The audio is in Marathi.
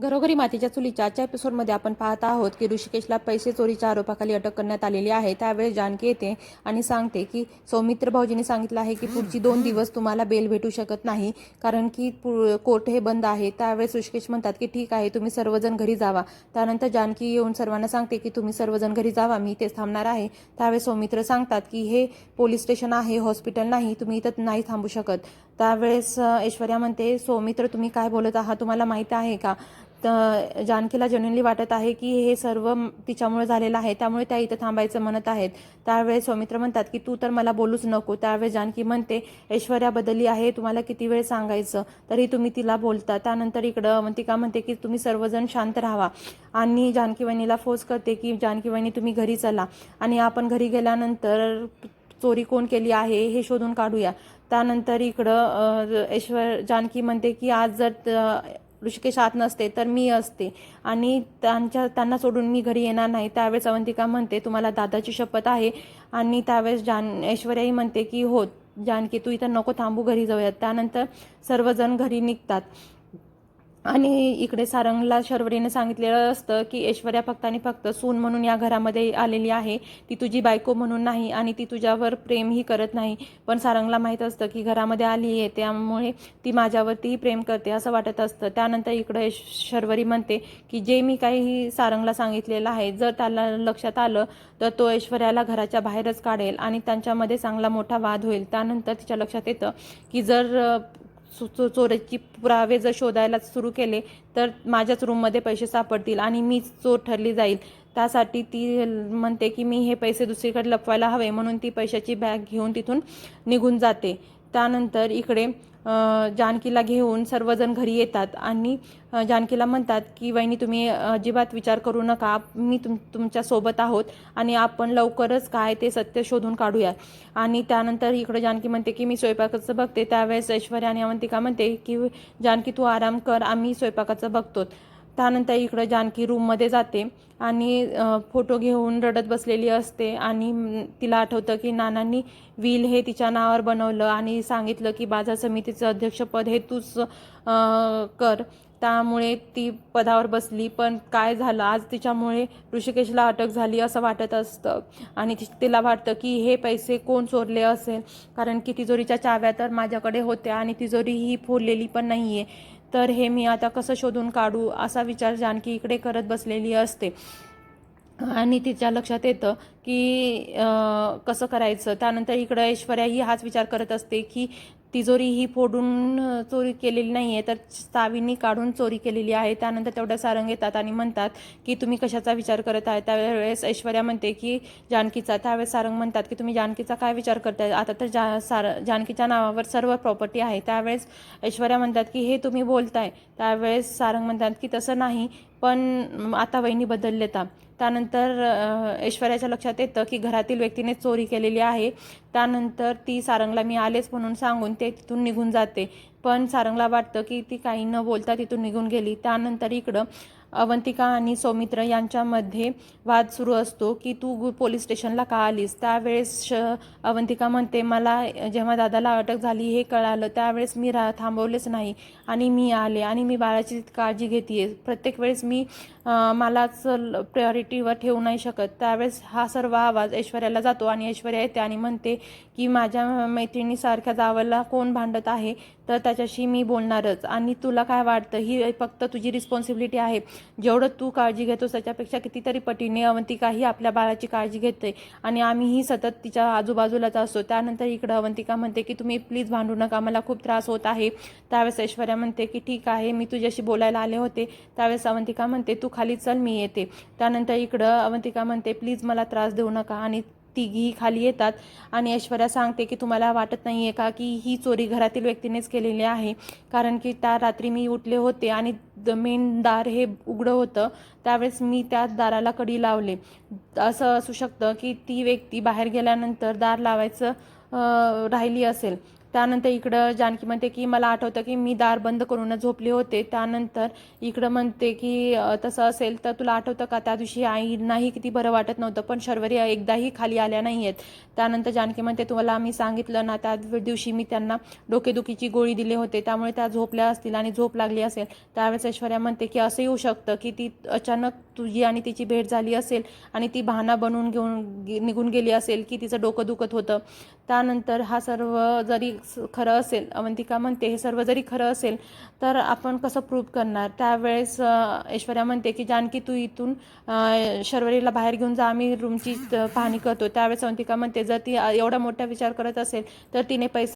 घरोघरी मातीच्या चुलीच्या आजच्या एपिसोडमध्ये आपण पाहत आहोत की ऋषिकेशला पैसे चोरीच्या आरोपाखाली अटक करण्यात आलेली आहे। त्यावेळेस जानकी येते आणि सांगते की सौमित्र भाऊजींनी सांगितलं आहे की पुढची 2 दिवस तुम्हाला बेल भेटू शकत नाही, कारण की कोर्ट हे बंद आहे। त्यावेळेस ऋषिकेश म्हणतात की ठीक आहे, तुम्ही सर्वजण घरी जावा। त्यानंतर जानकी येऊन सर्वांना सांगते की तुम्ही सर्वजण घरी जावा, मी इथेच थांबणार आहे। त्यावेळेस सौमित्र सांगतात की हे पोलीस स्टेशन आहे, हॉस्पिटल नाही, तुम्ही इथं नाही थांबू शकत। त्यावेळेस ऐश्वर्या म्हणते, सौमित्र तुम्ही काय बोलत आहात, तुम्हाला माहिती आहे का? तर जानकीला जेन्युइनली वाटत आहे की हे सर्व तिच्यामुळे झालेलं आहे, त्यामुळे त्या इथं थांबायचं म्हणत आहेत। त्यावेळेस सौमित्र म्हणतात की तू तर मला बोलूच नको। त्यावेळेस जानकी म्हणते, ऐश्वर्या बदलली आहे, तुम्हाला किती वेळ सांगायचं, तरी तुम्ही तिला बोलता। त्यानंतर इकडं अवंतिका म्हणते की तुम्ही सर्वजण शांत राहावा आणि जानकी वहिनीला फोर्स करते की जानकी वहिनी तुम्ही घरी चला आणि आपण घरी गेल्यानंतर चोरी कोण केली आहे हे शोधून काढूया। त्यानंतर इकडं जानकी म्हणते की आज जर ऋषिकेश आत नसते तर मी असते आणि त्यांना सोडून मी घरी येणार नाही। त्यावेळेस अवंतिका म्हणते, तुम्हाला दादाची शपथ आहे? आणि त्यावेळेस ऐश्वर्याही म्हणते की हो जानकी, तू इथं नको थांबू, घरी जाऊयात। त्यानंतर सर्वजण घरी निघतात आणि इकडे सारंगला शर्वरीने सांगितलेलं असतं की ऐश्वर्या फक्त आणि फक्त सून म्हणून या घरामध्ये आलेली आहे, ती तुझी बायको म्हणून नाही आणि ती तुझ्यावर प्रेमही करत नाही। पण सारंगला माहीत असतं की घरामध्ये आली आहे त्यामुळे ती माझ्यावरतीही प्रेम करते असं वाटत असतं। त्यानंतर इकडे शर्वरी म्हणते की जे मी काही सारंगला सांगितलेलं आहे, जर त्याला लक्षात आलं तर तो ऐश्वर्याला घराच्या बाहेरच काढेल आणि त्यांच्यामध्ये चांगला मोठा वाद होईल। त्यानंतर तिच्या लक्षात येतं की जर चोरीची पुरावे जर शोधायला सुरू केले तर माझ्याच रूममध्ये पैसे सापडतील आणि मीच चोर ठरली जाईल। त्यासाठी ती म्हणते की मी हे पैसे दुसरीकडे लपवायला हवे, म्हणून ती पैशाची बॅग घेऊन तिथून निघून जाते। त्यानंतर इकडे जानकीला घेऊन सर्वजण घरी येतात आणि जानकीला म्हणतात की वहिनी तुम्ही अजिबात विचार करू नका, मी तुमच्या सोबत आहोत आणि आपण लवकरच काय ते सत्य शोधून काढूया। आणि त्यानंतर इकडे जानकी म्हणते की मी स्वयंपाकाचं बघते। त्यावेळेस ऐश्वर्या आणि अवंतिका म्हणते की जानकी तू आराम कर, आम्ही स्वयंपाकाचं बघतो। त्यानंतर इकडं जानकी रूममध्ये जाते आणि फोटो घेऊन रडत बसलेली असते आणि तिला आठवतं की नानांनी विल हे तिच्या नावावर बनवलं आणि सांगितलं की बाजार समितीचं अध्यक्षपद हे तूच कर, त्यामुळे ती पदावर बसली। पण काय झालं, आज तिच्यामुळे ऋषिकेशला अटक झाली असं वाटत असतं आणि तिला वाटतं की हे पैसे कोण चोरले असेल, कारण की तिजोरीच्या चाव्या तर माझ्याकडे होत्या आणि तिजोरी ही फोडलेली पण नाही आहे, तर हे मी आता कसं शोधून काढू असा विचार जानकी इकडे करत बसलेली असते। आणि तिच्या लक्षात येतं की कसं करायचं। त्यानंतर इकडं ऐश्वर्या ही हाच विचार करत असते की तिजोरी ही फोडून चोरी केलेली नाही आहे, तर चावींनी काढून चोरी केलेली आहे। त्यानंतर तेवढ्या सारंग येतात आणि म्हणतात की तुम्ही कशाचा विचार करत आहे? त्यावेळेस ऐश्वर्या म्हणते की जानकीचा। त्यावेळेस सारंग म्हणतात की तुम्ही जानकीचा काय विचार करताय, आता तर जानकीच्या नावावर सर्व प्रॉपर्टी आहे। त्यावेळेस ऐश्वर्या म्हणतात की हे तुम्ही बोलताय। त्यावेळेस सारंग म्हणतात की तसं नाही, पण आता वहिनी बदललेता। त्यानंतर ऐश्वर्याच्या लक्षात येतं की घरातील व्यक्तीने चोरी केलेली आहे। त्यानंतर ती सारंगला मी आलेच म्हणून सांगून ते तिथून निघून जाते, पण सारंगला वाटतं की ती काही न बोलता तिथून निघून गेली। त्यानंतर इकडं अवंतिका आणि सौमित्र यांच्यामध्ये वाद सुरू असतो की तू पोलीस स्टेशनला का आलीस? त्यावेळेस अवंतिका म्हणते, मला जेव्हा दादाला अटक झाली हे कळालं त्यावेळेस मी थांबवलेच नाही आणि मी आले आणि मी बाळाची काळजी घेते। प्रत्येक वेळेस मी मलाच प्रायोरिटीवर ठेवू नाही शकत। त्यावेळेस हा सर्व आवाज ऐश्वर्याला जातो आणि ऐश्वर्या येते आणि म्हणते की माझ्या मैत्रिणीसारख्या जावयाला कोण भांडत आहे तर त्याच्याशी मी बोलणारच, आणि तुला काय वाटतं ही फक्त तुझी रिस्पॉन्सिबिलिटी आहे? जेवढं तू काळजी घेतोस त्याच्यापेक्षा कितीतरी पटीने अवंतिकाही आपल्या बाळाची काळजी घेते आणि आम्हीही सतत तिच्या आजूबाजूलाच असतो। त्यानंतर इकडं अवंतिका म्हणते की तुम्ही प्लीज भांडू नका, मला खूप त्रास होत आहे। त्यावेळेस ऐश्वर्या म्हणते की ठीक आहे, मी तुझ्याशी बोलायला आले होते। त्यावेळेस अवंतिका म्हणते तू खाली चल, मी येते। त्यानंतर इकडं अवंतिका म्हणते प्लीज मला त्रास देऊ नका, आणि तिघी खाली येतात आणि ऐश्वर्या सांगते की तुम्हाला वाटत नाही आहे का की ही चोरी घरातील व्यक्तीनेच केलेली आहे, कारण की त्या रात्री मी उठले होते आणि मेन दार हे उघडं होतं, त्यावेळेस मी त्या दाराला कडी लावले। असं असू शकतं की ती व्यक्ती बाहेर गेल्यानंतर दार लावायचं राहिली असेल। त्यानंतर इकडं जानकी म्हणते की मला आठवतं की मी दार बंद करूनच झोपले होते. त्यानंतर इकडं म्हणते की तसं असेल तर तुला आठवतं का त्या दिवशी आईंनाही किती बरं वाटत नव्हतं पण शर्वरी एकदाही खाली आल्या नाही आहेत. त्यानंतर जानकी म्हणते तुम्हाला मी सांगितलं ना त्या दिवशी मी त्यांना डोकेदुखीची गोळी दिले होते त्यामुळे त्या झोपल्या असतील आणि झोप लागली असेल. त्यावेळेस ऐश्वर्या म्हणते की असं येऊ शकतं की ती अचानक तुझी आणि तिची भेट झाली असेल आणि ती बहाणा बनवून निघून गेली असेल की तिचं डोकं दुखत होतं. त्यानंतर हा सर्व जरी खरं असेल, अवंतिका म्हणते हे सर्व जरी खरं असेल तर आपण कसं प्रूव्ह करणार. त्यावेळेस ऐश्वर्या म्हणते की जानकी तू इथून शर्वरीला बाहेर घेऊन जा, आम्ही रूमची पाहणी करतो. त्यावेळेस अवंतिका म्हणते जर ती एवढा मोठा विचार करत असेल तर तिने पैसे